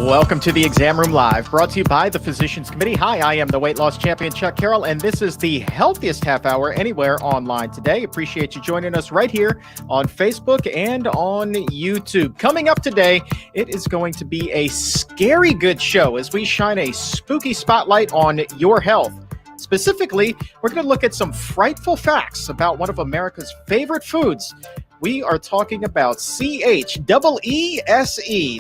Welcome to the Exam Room Live, brought to you by the Physicians Committee. Hi, I am the weight loss champion, Chuck Carroll, and this is the healthiest half hour anywhere online today. Appreciate you joining us right here on Facebook and on YouTube. Coming up today, it is going to be a scary good show as we shine a spooky spotlight on your health. Specifically, we're going to look at some frightful facts about one of America's favorite foods. We are talking about CHEESE.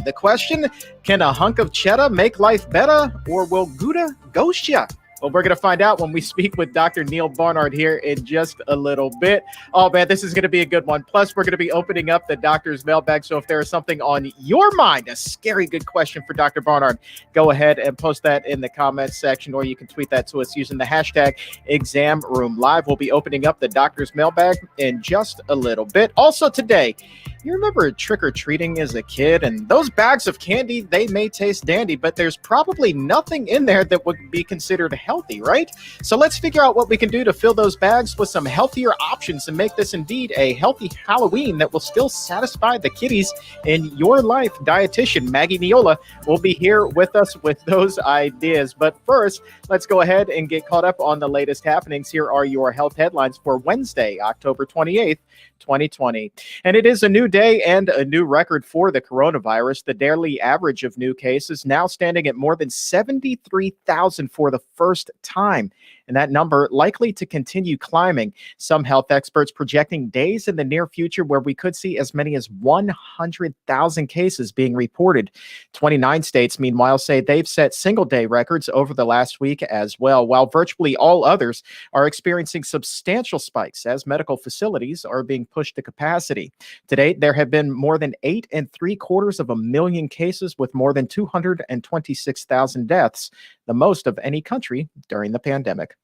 The question, can a hunk of cheddar make life better, or will Gouda ghost ya? Well, we're going to find out when we speak with Dr. Neal Barnard here in just a little bit. Oh, man, this is going to be a good one. Plus, we're going to be opening up the doctor's mailbag. So if there is something on your mind, a scary good question for Dr. Barnard, go ahead and post that in the comments section, or you can tweet that to us using the hashtag ExamRoomLive. We'll be opening up the doctor's mailbag in just a little bit. Also today, you remember trick-or-treating as a kid, and those bags of candy, they may taste dandy, but there's probably nothing in there that would be considered healthy, right? So let's figure out what we can do to fill those bags with some healthier options and make this indeed a healthy Halloween that will still satisfy the kiddies in your life. Dietitian Maggie Neola will be here with us with those ideas. But first, let's go ahead and get caught up on the latest happenings. Here are your health headlines for Wednesday, October 28th, 2020. And it is a new day and a new record for the coronavirus. The daily average of new cases now standing at more than 73,000 for the first time. And that number likely to continue climbing. Some health experts projecting days in the near future where we could see as many as 100,000 cases being reported. 29 states, meanwhile, say they've set single-day records over the last week as well, while virtually all others are experiencing substantial spikes as medical facilities are being pushed to capacity. To date, there have been more than 8.75 million cases with more than 226,000 deaths, the most of any country during the pandemic.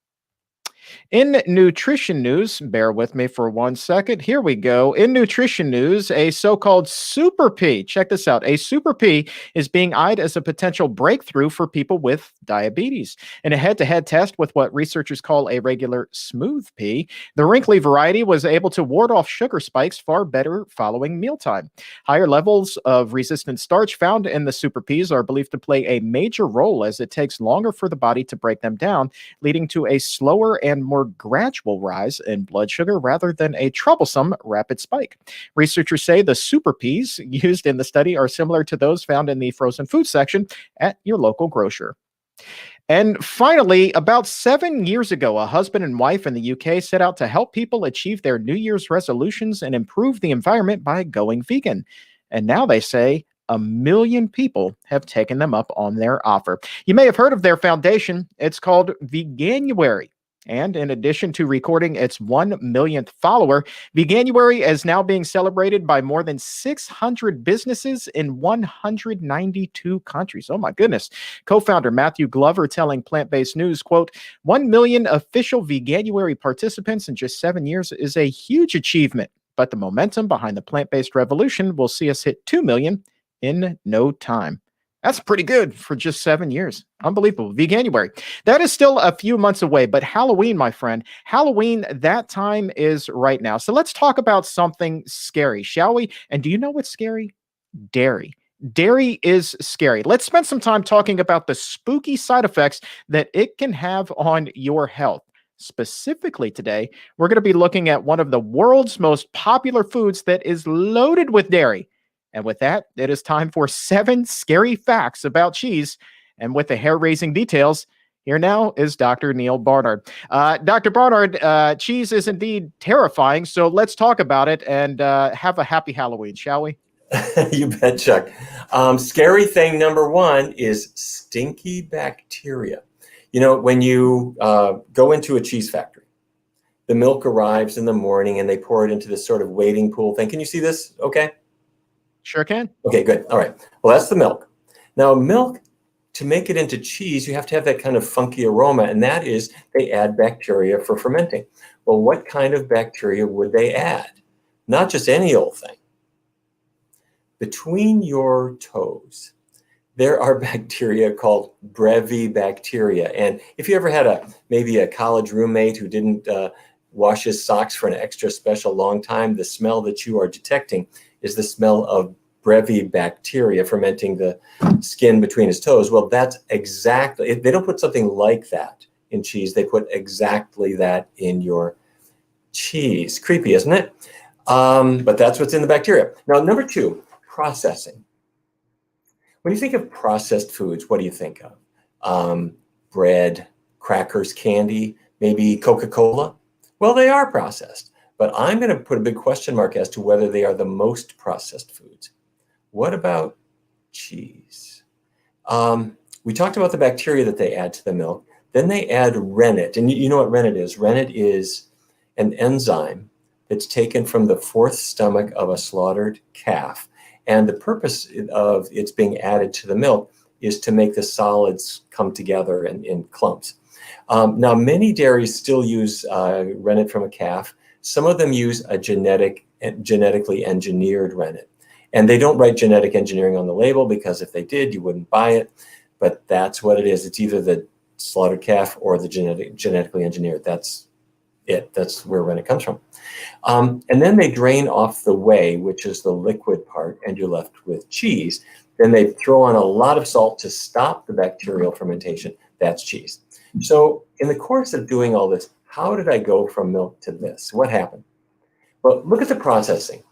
In nutrition news, bear with me for 1 second. Here we go. In nutrition news, a so-called super pea. Check this out. A super pea is being eyed as a potential breakthrough for people with diabetes. In a head-to-head test with what researchers call a regular smooth pea, the wrinkly variety was able to ward off sugar spikes far better following mealtime. Higher levels of resistant starch found in the super peas are believed to play a major role as it takes longer for the body to break them down, leading to a slower and more gradual rise in blood sugar rather than a troublesome rapid spike. Researchers say the super peas used in the study are similar to those found in the frozen food section at your local grocer. And finally, about 7 years ago, a husband and wife in the UK set out to help people achieve their New Year's resolutions and improve the environment by going vegan. And now they say 1 million people have taken them up on their offer. You may have heard of their foundation. It's called Veganuary. And in addition to recording its 1 millionth follower, Veganuary is now being celebrated by more than 600 businesses in 192 countries. Oh my goodness. Co-founder Matthew Glover telling Plant-Based News, quote, 1 million official Veganuary participants in just 7 years is a huge achievement, but the momentum behind the plant-based revolution will see us hit 2 million in no time. That's pretty good for just 7 years. Unbelievable. Veganuary. That is still a few months away, but Halloween, my friend, Halloween, that time is right now. So let's talk about something scary, shall we? And do you know what's scary? Dairy. Dairy is scary. Let's spend some time talking about the spooky side effects that it can have on your health. Specifically today, we're going to be looking at one of the world's most popular foods that is loaded with dairy. And with that, it is time for 7 scary facts about cheese. And with the hair-raising details, here now is Dr. Neal Barnard. Dr. Barnard, cheese is indeed terrifying, so let's talk about it and have a happy Halloween, shall we? You bet, Chuck. Scary thing number 1 is stinky bacteria. You know, when you go into a cheese factory, the milk arrives in the morning and they pour it into this sort of waiting pool thing. Can you see this? Okay. Sure can. Okay, good. All right. Well, that's the milk. Now, milk, to make it into cheese, you have to have that kind of funky aroma, and that is they add bacteria for fermenting. Well, what kind of bacteria would they add? Not just any old thing. Between your toes, there are bacteria called brevibacteria. And if you ever had maybe a college roommate who didn't wash his socks for an extra special long time, the smell that you are detecting is the smell of brevibacteria fermenting the skin between his toes. Well, that's exactly, they don't put something like that in cheese. They put exactly that in your cheese. Creepy, isn't it? But that's what's in the bacteria. Now, number 2, processing. When you think of processed foods, what do you think of? Bread, crackers, candy, maybe Coca-Cola? Well, they are processed, but I'm going to put a big question mark as to whether they are the most processed foods. What about cheese? We talked about the bacteria that they add to the milk. Then they add rennet, and you know what rennet is. Rennet is an enzyme that's taken from the 4th stomach of a slaughtered calf. And the purpose of its being added to the milk is to make the solids come together in clumps. Now, many dairies still use rennet from a calf. Some of them use a genetically engineered rennet. And they don't write genetic engineering on the label because if they did, you wouldn't buy it. But that's what it is. It's either the slaughtered calf or the genetically engineered. That's it. That's where rennet comes from. And then they drain off the whey, which is the liquid part, and you're left with cheese. Then they throw on a lot of salt to stop the bacterial fermentation. That's cheese. So in the course of doing all this, how did I go from milk to this? What happened? Well, look at the processing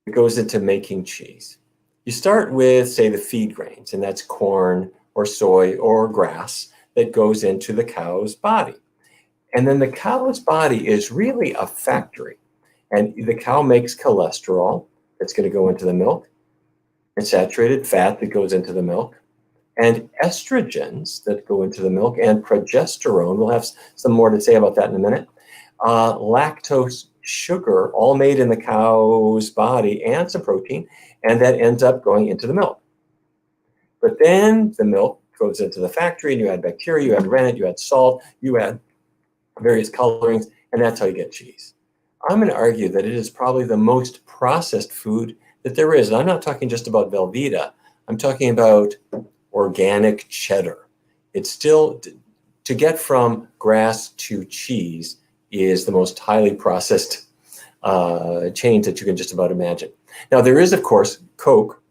that goes into making cheese. You start with, say, the feed grains, and that's corn or soy or grass that goes into the cow's body. And then the cow's body is really a factory. And the cow makes cholesterol that's going to go into the milk, and saturated fat that goes into the milk, and estrogens that go into the milk, and progesterone. We'll have some more to say about that in a minute. Lactose, sugar, all made in the cow's body, and some protein, and that ends up going into the milk. But then the milk goes into the factory, and you add bacteria, you add rennet, you add salt, you add various colorings, and that's how you get cheese. I'm going to argue that it is probably the most processed food that there is. And I'm not talking just about Velveeta. I'm talking about organic cheddar. It's still, to get from grass to cheese is the most highly processed change that you can just about imagine. Now, there is, of course, Coke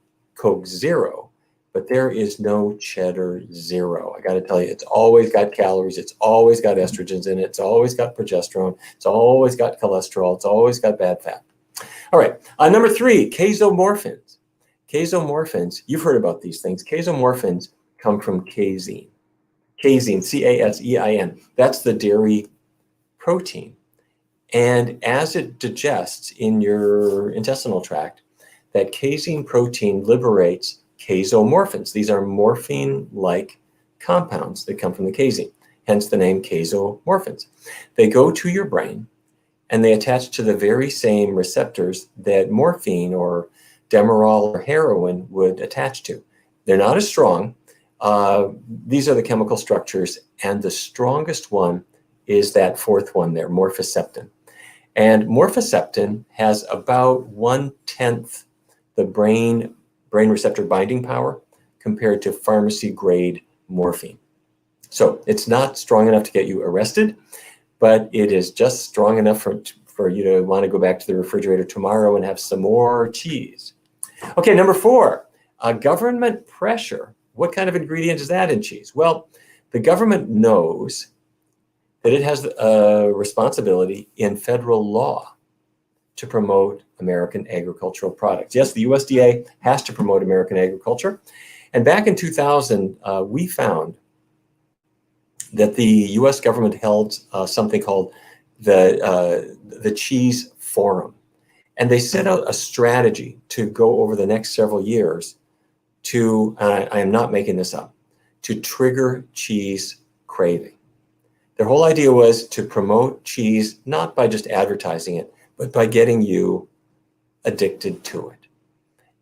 Zero, but there is no cheddar zero. I got to tell you, it's always got calories. It's always got estrogens in it. It's always got progesterone. It's always got cholesterol. It's always got bad fat. All right. Number 3, casomorphins. Casomorphins, you've heard about these things. Casomorphins come from casein. Casein, C-A-S-E-I-N. That's the dairy protein. And as it digests in your intestinal tract, that casein protein liberates casomorphins. These are morphine-like compounds that come from the casein, hence the name casomorphins. They go to your brain, and they attach to the very same receptors that morphine or Demerol or heroin would attach to. They're not as strong. These are the chemical structures, and the strongest one is that 4th one there, morphoceptin. And morphoceptin has about 1/10 the brain receptor binding power compared to pharmacy-grade morphine. So it's not strong enough to get you arrested, but it is just strong enough for you to want to go back to the refrigerator tomorrow and have some more cheese. Okay, number 4, government pressure. What kind of ingredient is that in cheese? Well, the government knows that it has a responsibility in federal law to promote American agricultural products. Yes, the USDA has to promote American agriculture. And back in 2000, we found that the US government held something called the Cheese Forum. And they set out a strategy to go over the next several years to, I am not making this up, to trigger cheese craving. Their whole idea was to promote cheese, not by just advertising it, but by getting you addicted to it.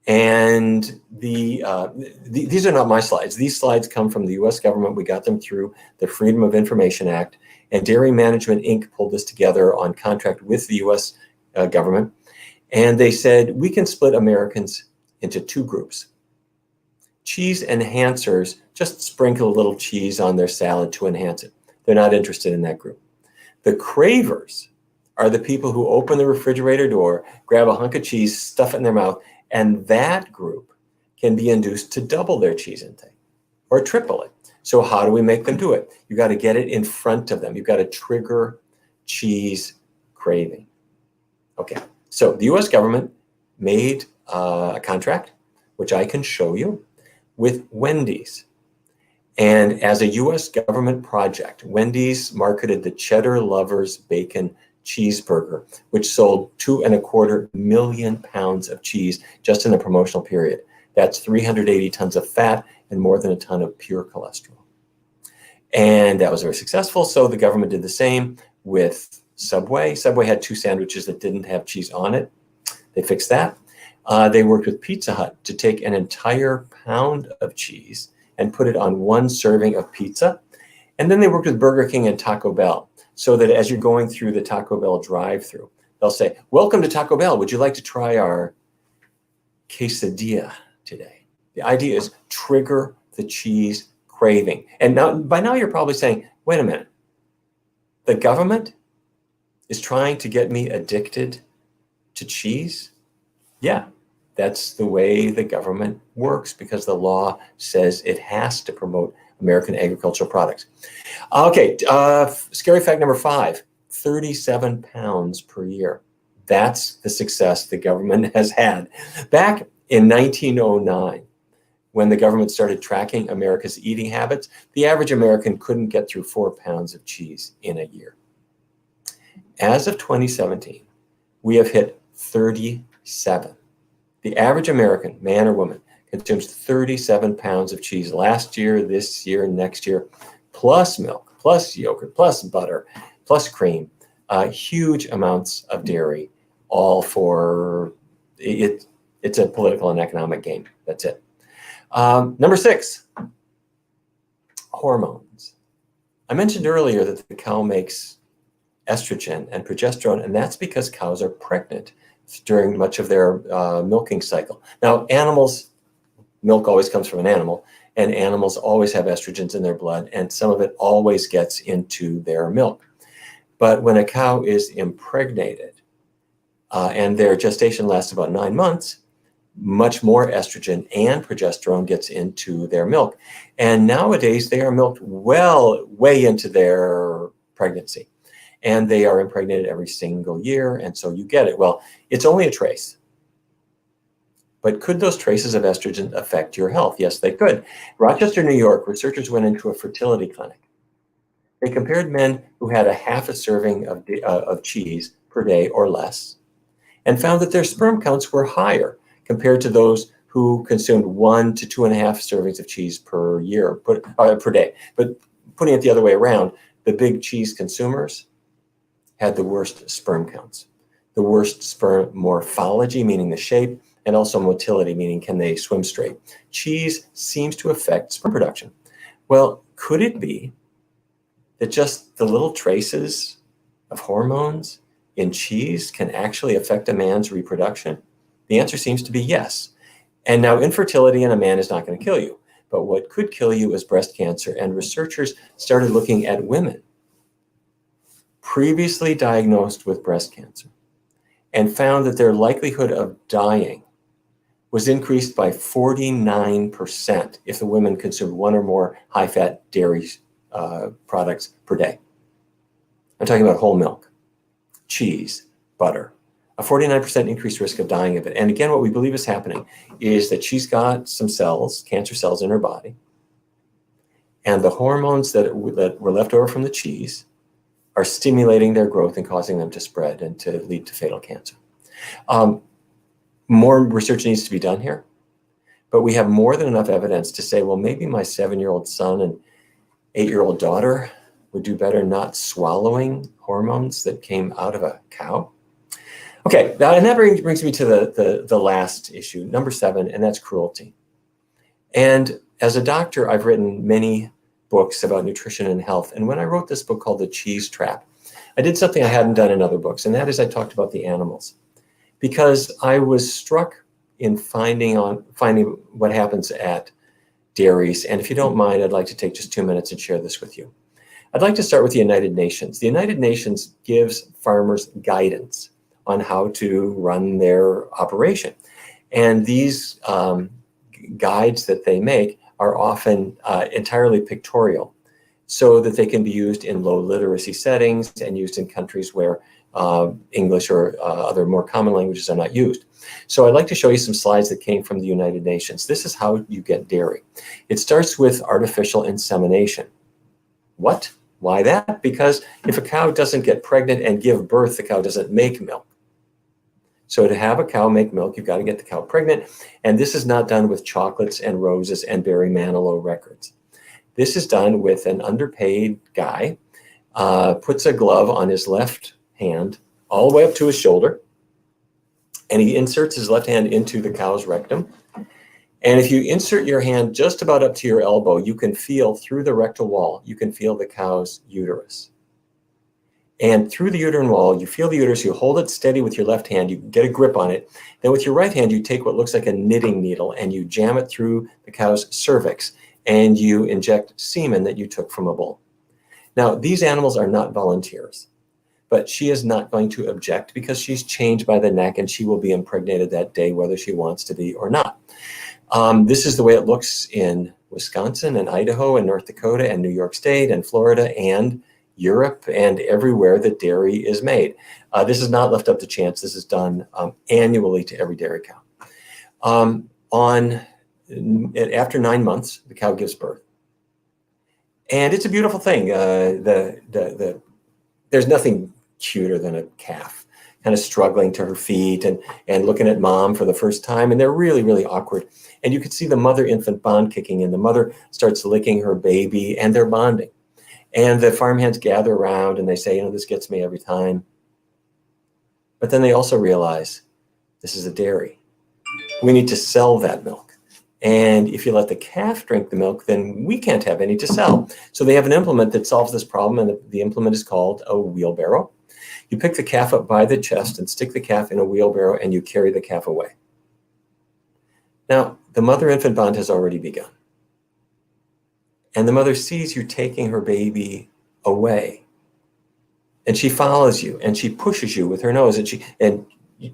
And these are not my slides. These slides come from the US government. We got them through the Freedom of Information Act. And Dairy Management, Inc. pulled this together on contract with the US government. And they said, we can split Americans into 2 groups. Cheese enhancers, just sprinkle a little cheese on their salad to enhance it. They're not interested in that group. The cravers are the people who open the refrigerator door, grab a hunk of cheese, stuff it in their mouth, And that group can be induced to double their cheese intake or triple it. So how do we make them do it? You got to get it in front of them. You've got to trigger cheese craving. Okay, so the US government made a contract, which I can show you, with Wendy's. And as a US government project, Wendy's marketed the Cheddar Lovers Bacon cheeseburger, which sold 2.25 million pounds of cheese just in the promotional period. That's 380 tons of fat and more than a ton of pure cholesterol. And that was very successful. So the government did the same with Subway. Subway had 2 sandwiches that didn't have cheese on it. They fixed that. They worked with Pizza Hut to take an entire pound of cheese and put it on 1 serving of pizza. And then they worked with Burger King and Taco Bell so that as you're going through the Taco Bell drive-thru, they'll say, "Welcome to Taco Bell. Would you like to try our quesadilla today?" The idea is trigger the cheese craving. And now, by now you're probably saying, wait a minute, the government is trying to get me addicted to cheese? Yeah, that's the way the government works because the law says it has to promote American agricultural products. Okay, scary fact number 5, 37 pounds per year. That's the success the government has had. Back in 1909, when the government started tracking America's eating habits, the average American couldn't get through 4 pounds of cheese in a year. As of 2017, we have hit 37. The average American, man or woman, consumes 37 pounds of cheese last year, this year, next year, plus milk, plus yogurt, plus butter, plus cream, huge amounts of dairy, all for it. It's a political and economic game. That's it. Number 6, hormones. I mentioned earlier that the cow makes estrogen and progesterone, and that's because cows are pregnant during much of their milking cycle. Now, animals, milk always comes from an animal, and animals always have estrogens in their blood, and some of it always gets into their milk. But when a cow is impregnated and their gestation lasts about 9 months, much more estrogen and progesterone gets into their milk. And nowadays they are milked way into their pregnancy. And they are impregnated every single year. And so you get it. Well, it's only a trace. But could those traces of estrogen affect your health? Yes, they could. Rochester, New York, researchers went into a fertility clinic. They compared men who had a half a serving of cheese per day or less and found that their sperm counts were higher compared to those who consumed 1 to 2.5 servings of cheese per year, per day. But putting it the other way around, the big cheese consumers had the worst sperm counts, the worst sperm morphology, meaning the shape, and also motility, meaning can they swim straight. Cheese seems to affect sperm production. Well, could it be that just the little traces of hormones in cheese can actually affect a man's reproduction? The answer seems to be yes. And now infertility in a man is not going to kill you. But what could kill you is breast cancer. And researchers started looking at women previously diagnosed with breast cancer and found that their likelihood of dying was increased by 49% if the women consumed 1 or more high-fat dairy products per day. I'm talking about whole milk, cheese, butter. A 49% increased risk of dying of it. And again, what we believe is happening is that she's got some cells, cancer cells in her body, and the hormones that were left over from the cheese are stimulating their growth and causing them to spread and to lead to fatal cancer. More research needs to be done here, but we have more than enough evidence to say, well, maybe my 7-year-old son and 8-year-old daughter would do better not swallowing hormones that came out of a cow. Okay, now, and that brings me to the last issue, number 7, and that's cruelty. And as a doctor, I've written many books about nutrition and health. And when I wrote this book called The Cheese Trap, I did something I hadn't done in other books, and that is I talked about the animals. Because I was struck in finding what happens at dairies. And if you don't mind, I'd like to take just 2 minutes and share this with you. I'd like to start with the United Nations. The United Nations gives farmers guidance on how to run their operation. And these guides that they make are often entirely pictorial, so that they can be used in low literacy settings and used in countries where English or other more common languages are not used. So I'd like to show you some slides that came from the United Nations. This is how you get dairy. It starts with artificial insemination. What? Why that? Because if a cow doesn't get pregnant and give birth, the cow doesn't make milk. So to have a cow make milk, you've got to get the cow pregnant. And this is not done with chocolates and roses and Barry Manilow records. This is done with an underpaid guy, puts a glove on his left hand all the way up to his shoulder, and he inserts his left hand into the cow's rectum. And if you insert your hand just about up to your elbow, you can feel through the rectal wall, you can feel the cow's uterus. And through the uterine wall, you feel the uterus, you hold it steady with your left hand, you get a grip on it. Then with your right hand, you take what looks like a knitting needle and you jam it through the cow's cervix, and you inject semen that you took from a bull. Now, these animals are not volunteers, but she is not going to object because she's chained by the neck and she will be impregnated that day, whether she wants to be or not. This is the way it looks in Wisconsin and Idaho and North Dakota and New York State and Florida and Europe and everywhere that dairy is made. This is not left up to chance. This is done annually to every dairy cow. After 9 months, the cow gives birth. And it's a beautiful thing. There's nothing cuter than a calf kind of struggling to her feet and looking at mom for the first time. And they're really, really awkward. And you can see the mother-infant bond kicking in. The mother starts licking her baby and they're bonding. And the farmhands gather around and they say, this gets me every time. But then they also realize this is a dairy. We need to sell that milk. And if you let the calf drink the milk, then we can't have any to sell. So they have an implement that solves this problem, and the implement is called a wheelbarrow. You pick the calf up by the chest and stick the calf in a wheelbarrow, and you carry the calf away. Now, the mother-infant bond has already begun. And the mother sees you taking her baby away. And she follows you, and she pushes you with her nose, and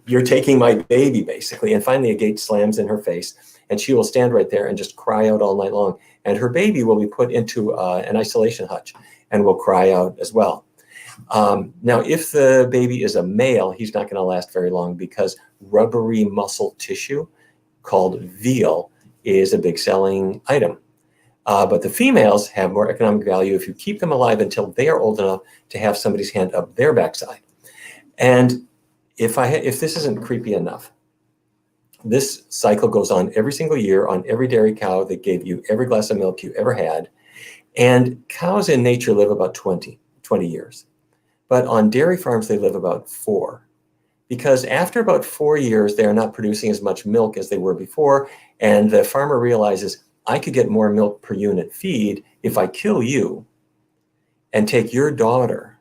you're taking my baby, basically. And finally, a gate slams in her face, and she will stand right there and just cry out all night long. And her baby will be put into an isolation hutch and will cry out as well. Now, if the baby is a male, he's not going to last very long because rubbery muscle tissue called veal is a big selling item. But the females have more economic value if you keep them alive until they are old enough to have somebody's hand up their backside. And if this isn't creepy enough, this cycle goes on every single year on every dairy cow that gave you every glass of milk you ever had. And cows in nature live about 20 years. But on dairy farms, they live about 4. Because after about 4 years, they are not producing as much milk as they were before. And the farmer realizes, I could get more milk per unit feed if I kill you and take your daughter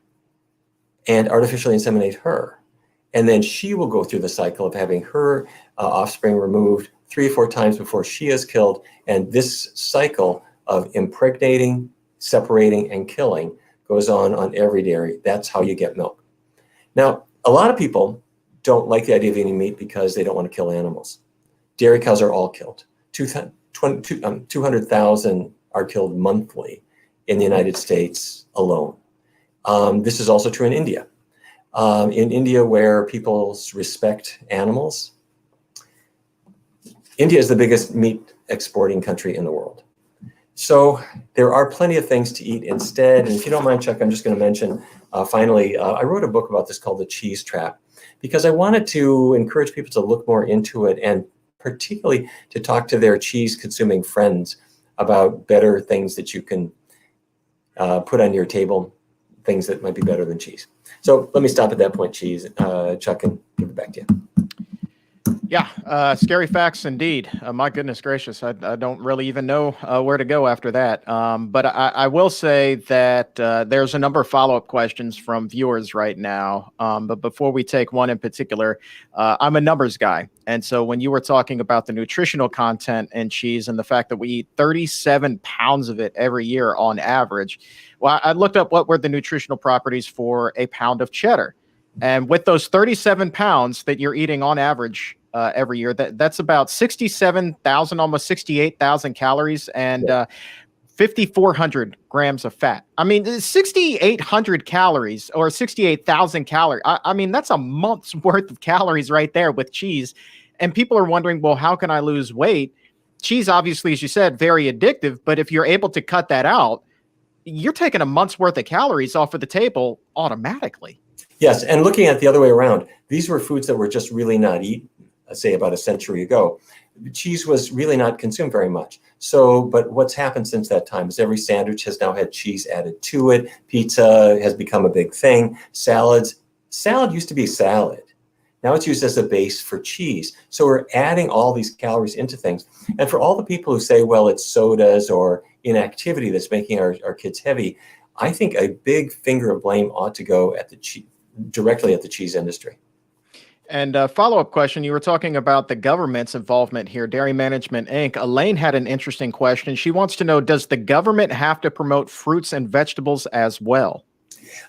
and artificially inseminate her. And then she will go through the cycle of having her offspring removed 3 or 4 times before she is killed. And this cycle of impregnating, separating, and killing goes on every dairy. That's how you get milk. Now, a lot of people don't like the idea of eating meat because they don't want to kill animals. Dairy cows are all killed. 200,000 are killed monthly in the United States alone. This is also true in India. In India, where people respect animals, India is the biggest meat exporting country in the world. So there are plenty of things to eat instead. And if you don't mind, Chuck, I'm just going to mention, finally, I wrote a book about this called The Cheese Trap, because I wanted to encourage people to look more into it, and particularly to talk to their cheese-consuming friends about better things that you can put on your table, things that might be better than cheese. So let me stop at that point, Chuck, and give it back to you. Yeah, scary facts indeed. My goodness gracious, I don't really even know where to go after that. But I will say that there's a number of follow-up questions from viewers right now. But before we take one in particular, I'm a numbers guy. And so when you were talking about the nutritional content in cheese and the fact that we eat 37 pounds of it every year on average, well, I looked up what were the nutritional properties for a pound of cheddar. And with those 37 pounds that you're eating on average every year. That's about 67,000, almost 68,000 calories, and 5,400 grams of fat. I mean, 6,800 calories or 68,000 calories. I mean, that's a month's worth of calories right there with cheese. And people are wondering, well, how can I lose weight? Cheese, obviously, as you said, very addictive. But if you're able to cut that out, you're taking a month's worth of calories off of the table automatically. Yes. And looking at the other way around, these were foods that were just really not eaten, say about a century ago. Cheese was really not consumed very much. So, but what's happened since that time is every sandwich has now had cheese added to it. Pizza has become a big thing. Salad used to be salad. Now it's used as a base for cheese. So we're adding all these calories into things. And for all the people who say, well, it's sodas or inactivity that's making our kids heavy, I think a big finger of blame ought to go at directly at the cheese industry. And a follow-up question, you were talking about the government's involvement here, Dairy Management Inc. Elaine had an interesting question. She wants to know, does the government have to promote fruits and vegetables as well?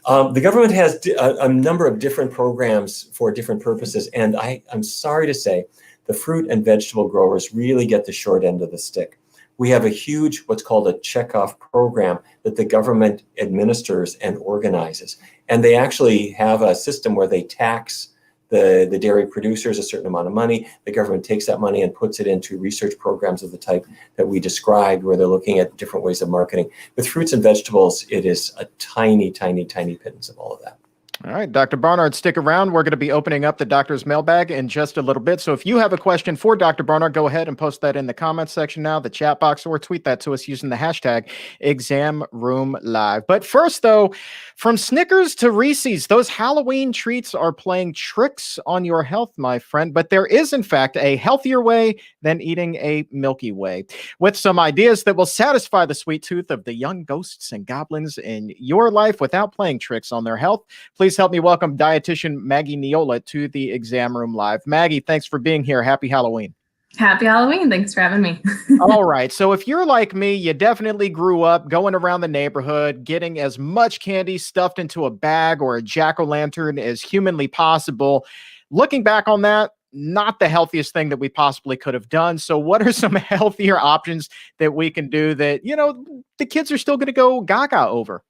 The government has a number of different programs for different purposes. And I'm sorry to say, the fruit and vegetable growers really get the short end of the stick. We have a huge, what's called a checkoff program that the government administers and organizes. And they actually have a system where they tax the dairy producers a certain amount of money. The government takes that money and puts it into research programs of the type that we described, where they're looking at different ways of marketing. With fruits and vegetables, it is a tiny, tiny, tiny pittance of all of that. All right, Dr. Barnard, stick around. We're going to be opening up the doctor's mailbag in just a little bit. So if you have a question for Dr. Barnard, go ahead and post that in the comments section now, the chat box, or tweet that to us using the hashtag ExamRoomLive. But first, though, from Snickers to Reese's, those Halloween treats are playing tricks on your health, my friend. But there is, in fact, a healthier way than eating a Milky Way. With some ideas that will satisfy the sweet tooth of the young ghosts and goblins in your life without playing tricks on their health, please help me welcome dietitian Maggie Neola to the Exam Room Live. Maggie, thanks for being here. Happy Halloween. Happy Halloween. Thanks for having me. All right. So if you're like me, you definitely grew up going around the neighborhood, getting as much candy stuffed into a bag or a jack-o'-lantern as humanly possible. Looking back on that, not the healthiest thing that we possibly could have done. So what are some healthier options that we can do that, you know, the kids are still going to go gaga over?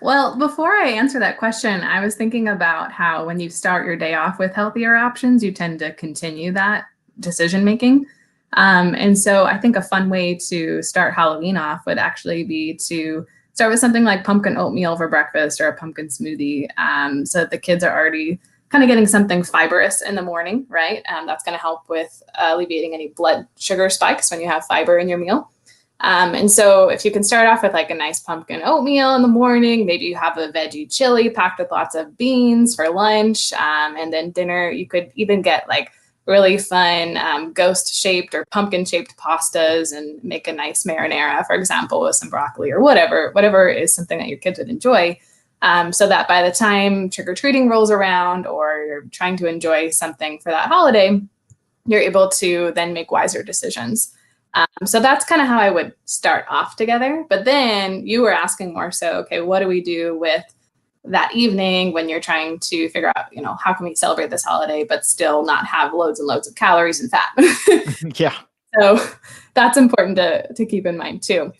Well, before I answer that question, I was thinking about how when you start your day off with healthier options, you tend to continue that decision making. And so I think a fun way to start Halloween off would actually be to start with something like pumpkin oatmeal for breakfast or a pumpkin smoothie, so that the kids are already kind of getting something fibrous in the morning, right? That's going to help with alleviating any blood sugar spikes when you have fiber in your meal. And so if you can start off with like a nice pumpkin oatmeal in the morning, maybe you have a veggie chili packed with lots of beans for lunch, and then dinner, you could even get like really fun ghost-shaped or pumpkin-shaped pastas and make a nice marinara, for example, with some broccoli or whatever is something that your kids would enjoy, so that by the time trick-or-treating rolls around or you're trying to enjoy something for that holiday, you're able to then make wiser decisions. So that's kind of how I would start off together. But then you were asking more so, okay, what do we do with that evening when you're trying to figure out, you know, how can we celebrate this holiday, but still not have loads and loads of calories and fat? Yeah. So that's important to keep in mind too.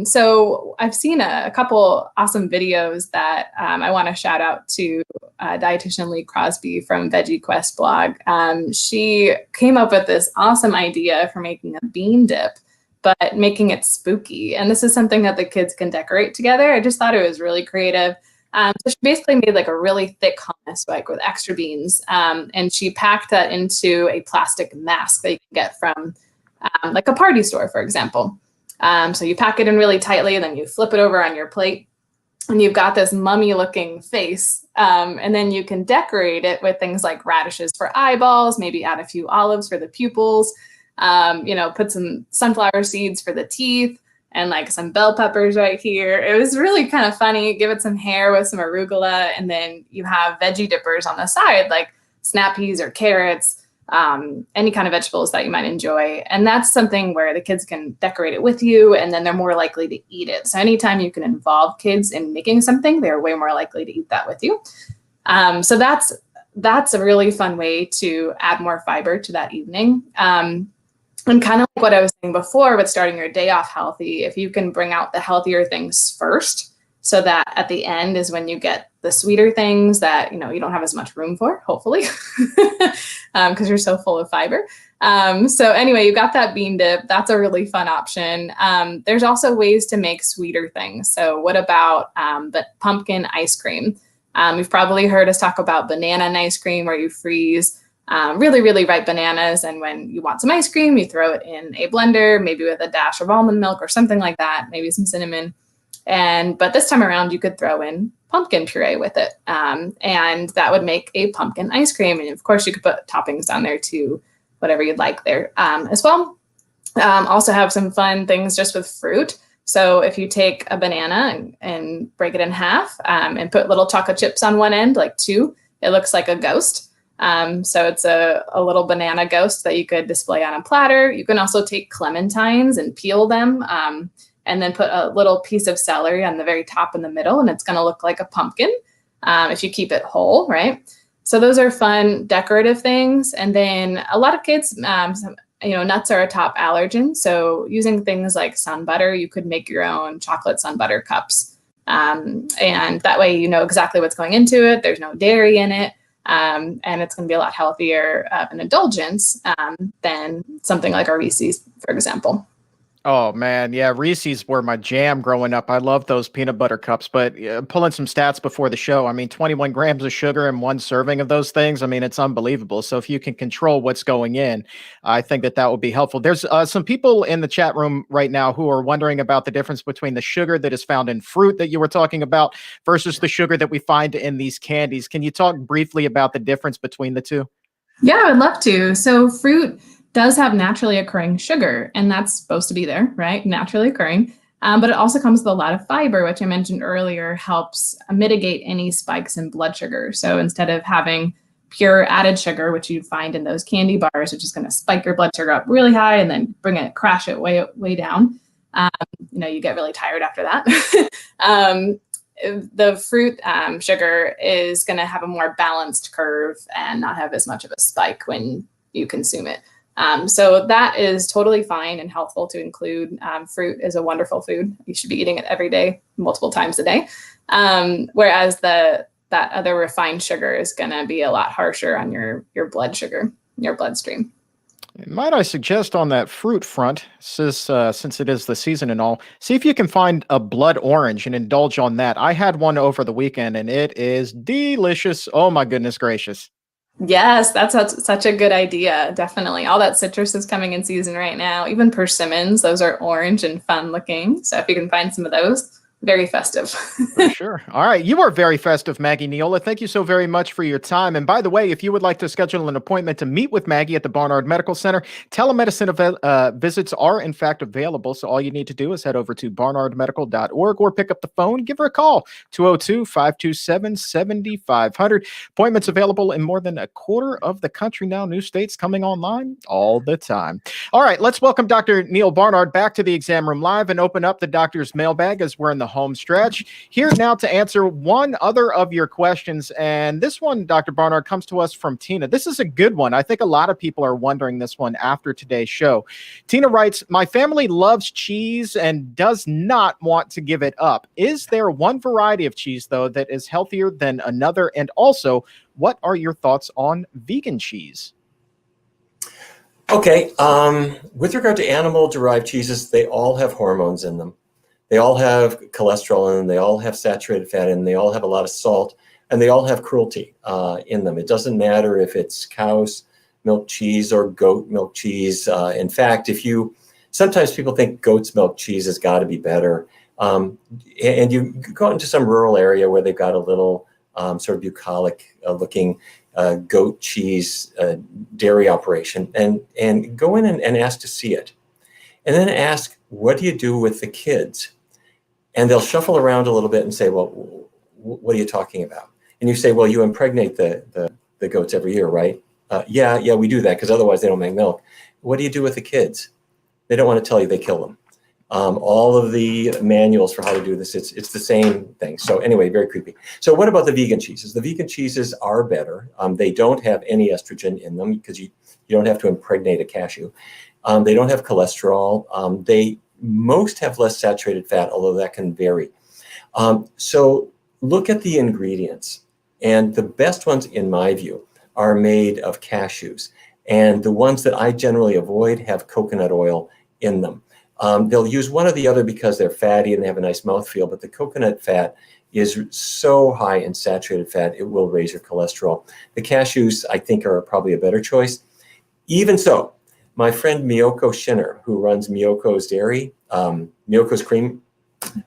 So I've seen a couple awesome videos that I want to shout out to dietitian Lee Crosby from Veggie Quest blog. She came up with this awesome idea for making a bean dip, but making it spooky. And this is something that the kids can decorate together. I just thought it was really creative. So she basically made like a really thick hummus like with extra beans. And she packed that into a plastic mask that you can get from like a party store, for example. So you pack it in really tightly, and then you flip it over on your plate, and you've got this mummy-looking face. And then you can decorate it with things like radishes for eyeballs, maybe add a few olives for the pupils, put some sunflower seeds for the teeth, and like some bell peppers right here. It was really kind of funny. Give it some hair with some arugula, and then you have veggie dippers on the side, like snap peas or carrots, any kind of vegetables that you might enjoy. And that's something where the kids can decorate it with you, and then they're more likely to eat it. So anytime you can involve kids in making something, they're way more likely to eat that with you. So that's that's a really fun way to add more fiber to that evening. And kind of like what I was saying before with starting your day off healthy, if you can bring out the healthier things first, so that at the end is when you get the sweeter things that, you don't have as much room for, hopefully, because you're so full of fiber. So anyway, you got that bean dip. That's a really fun option. There's also ways to make sweeter things. So what about the pumpkin ice cream? You've probably heard us talk about banana ice cream, where you freeze really, really ripe bananas. And when you want some ice cream, you throw it in a blender, maybe with a dash of almond milk or something like that, maybe some cinnamon. But this time around, you could throw in pumpkin puree with it. And that would make a pumpkin ice cream. And of course, you could put toppings on there too, whatever you'd like there as well. Also have some fun things just with fruit. So if you take a banana and break it in half and put little chocolate chips on one end, like 2, it looks like a ghost. So it's a little banana ghost that you could display on a platter. You can also take clementines and peel them and then put a little piece of celery on the very top in the middle, and it's going to look like a pumpkin if you keep it whole, right? So those are fun decorative things. And then a lot of kids, nuts are a top allergen. So using things like sun butter, you could make your own chocolate sun butter cups. And that way you know exactly what's going into it. There's no dairy in it. And it's going to be a lot healthier of an indulgence than something like a Reese's, for example. Oh man, yeah, Reese's were my jam growing up. I love those peanut butter cups, but pulling some stats before the show, I mean, 21 grams of sugar in one serving of those things. I mean, it's unbelievable. So if you can control what's going in, I think that would be helpful. There's some people in the chat room right now who are wondering about the difference between the sugar that is found in fruit that you were talking about versus the sugar that we find in these candies. Can you talk briefly about the difference between the two? Yeah, I would love to. So fruit does have naturally occurring sugar, and that's supposed to be there, right? Naturally occurring. But it also comes with a lot of fiber, which I mentioned earlier helps mitigate any spikes in blood sugar. So instead of having pure added sugar, which you find in those candy bars, which is going to spike your blood sugar up really high and then crash it way down, you get really tired after that. The fruit sugar is going to have a more balanced curve and not have as much of a spike when you consume it. So that is totally fine and helpful to include. Fruit is a wonderful food. You should be eating it every day, multiple times a day. Whereas that other refined sugar is going to be a lot harsher on your blood sugar, your bloodstream. Might I suggest on that fruit front, since it is the season and all, see if you can find a blood orange and indulge on that. I had one over the weekend and it is delicious. Oh my goodness gracious. Yes, that's such a good idea. Definitely. All that citrus is coming in season right now. Even persimmons, those are orange and fun looking. So if you can find some of those, very festive. For sure. All right. You are very festive, Maggie Neola. Thank you so very much for your time. And by the way, if you would like to schedule an appointment to meet with Maggie at the Barnard Medical Center, telemedicine visits are in fact available. So all you need to do is head over to barnardmedical.org or pick up the phone, give her a call, 202-527-7500. Appointments available in more than a quarter of the country now. New states coming online all the time. All right. Let's welcome Dr. Neal Barnard back to the Exam Room Live and open up the doctor's mailbag as we're in the home stretch. Here now to answer one other of your questions. And this one, Dr. Barnard, comes to us from Tina. This is a good one. I think a lot of people are wondering this one after today's show. Tina writes, my family loves cheese and does not want to give it up. Is there one variety of cheese, though, that is healthier than another? And also, what are your thoughts on vegan cheese? Okay. With regard to animal-derived cheeses, they all have hormones in them. They all have cholesterol in them, they all have saturated fat in them, they all have a lot of salt, and they all have cruelty in them. It doesn't matter if it's cow's milk cheese or goat milk cheese. In fact, sometimes people think goat's milk cheese has got to be better. And you go out into some rural area where they've got a little sort of bucolic looking goat cheese dairy operation and go in and ask to see it. And then ask, what do you do with the kids? And they'll shuffle around a little bit and say, well, what are you talking about? And you say, well, you impregnate the goats every year, right? Yeah, we do that because otherwise they don't make milk. What do you do with the kids? They don't want to tell you, they kill them. all of the manuals for how to do this. It's the same thing. So anyway, very creepy. So what about the vegan cheeses? The vegan cheeses are better. They don't have any estrogen in them because you don't have to impregnate a cashew. They don't have cholesterol. They most have less saturated fat, although that can vary. So look at the ingredients. And the best ones, in my view, are made of cashews. And the ones that I generally avoid have coconut oil in them. They'll use one or the other because they're fatty and they have a nice mouthfeel, but the coconut fat is so high in saturated fat, it will raise your cholesterol. The cashews, I think, are probably a better choice. Even so, my friend Miyoko Shinner, who runs Miyoko's Dairy, Miyoko's Cream,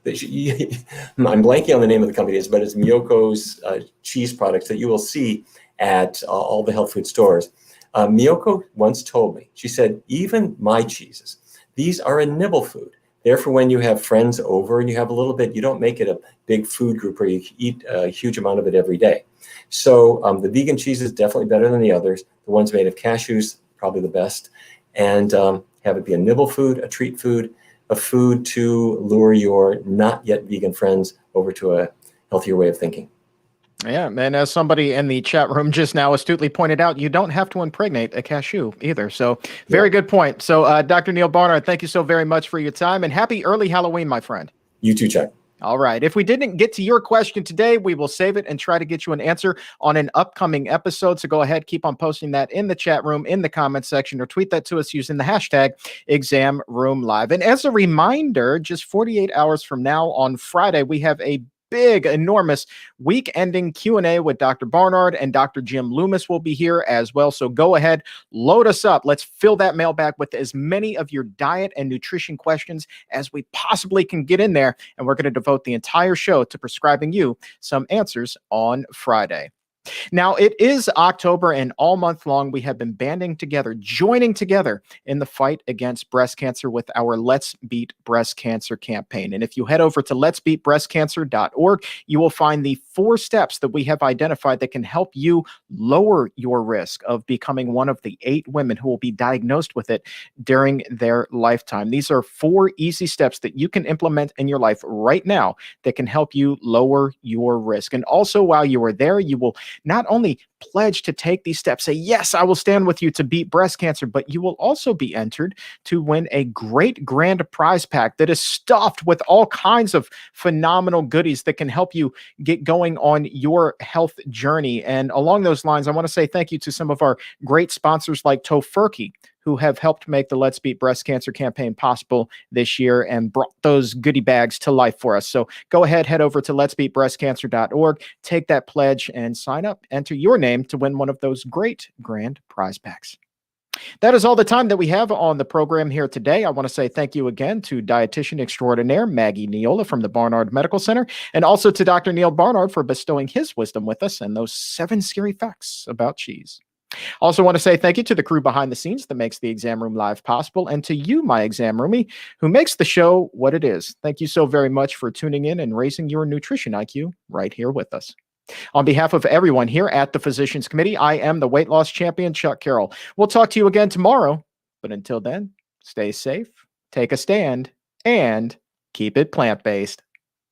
I'm blanking on the name of the company, but it's Miyoko's cheese products that you will see at all the health food stores. Miyoko once told me, she said, even my cheeses, these are a nibble food. Therefore, when you have friends over and you have a little bit, you don't make it a big food group where you eat a huge amount of it every day. So the vegan cheese is definitely better than the others. The ones made of cashews, probably the best. And have it be a nibble food, a treat food, a food to lure your not yet vegan friends over to a healthier way of thinking. Yeah, and as somebody in the chat room just now astutely pointed out, you don't have to impregnate a cashew either. So very good point. So Dr. Neal Barnard, thank you so very much for your time, and happy early Halloween, my friend. You too, Chuck. All right. If we didn't get to your question today, we will save it and try to get you an answer on an upcoming episode. So go ahead, keep on posting that in the chat room, in the comment section, or tweet that to us using the hashtag ExamRoomLive. And as a reminder, just 48 hours from now on Friday, we have a big, enormous week-ending Q&A with Dr. Barnard, and Dr. Jim Loomis will be here as well. So go ahead, load us up. Let's fill that mailbag with as many of your diet and nutrition questions as we possibly can get in there. And we're going to devote the entire show to prescribing you some answers on Friday. Now, it is October, and all month long, we have been banding together, joining together in the fight against breast cancer with our Let's Beat Breast Cancer campaign. And if you head over to letsbeatbreastcancer.org, you will find the 4 steps that we have identified that can help you lower your risk of becoming one of the 8 women who will be diagnosed with it during their lifetime. These are 4 easy steps that you can implement in your life right now that can help you lower your risk. And also, while you are there, you will not only pledge to take these steps, say, yes, I will stand with you to beat breast cancer, but you will also be entered to win a great grand prize pack that is stuffed with all kinds of phenomenal goodies that can help you get going on your health journey. And along those lines, I want to say thank you to some of our great sponsors like Tofurkey, who have helped make the Let's Beat Breast Cancer campaign possible this year and brought those goodie bags to life for us. So go ahead, head over to letsbeatbreastcancer.org, take that pledge and sign up, enter your name to win one of those great grand prize packs. That is all the time that we have on the program here today. I want to say thank you again to dietitian extraordinaire Maggie Neola from the Barnard Medical Center, and also to Dr. Neal Barnard for bestowing his wisdom with us and those 7 scary facts about cheese. Also want to say thank you to the crew behind the scenes that makes the Exam Room Live possible, and to you, my exam roomie, who makes the show what it is. Thank you so very much for tuning in and raising your nutrition IQ right here with us. On behalf of everyone here at the Physicians Committee, I am the weight loss champion, Chuck Carroll. We'll talk to you again tomorrow, but until then, stay safe, take a stand, and keep it plant-based.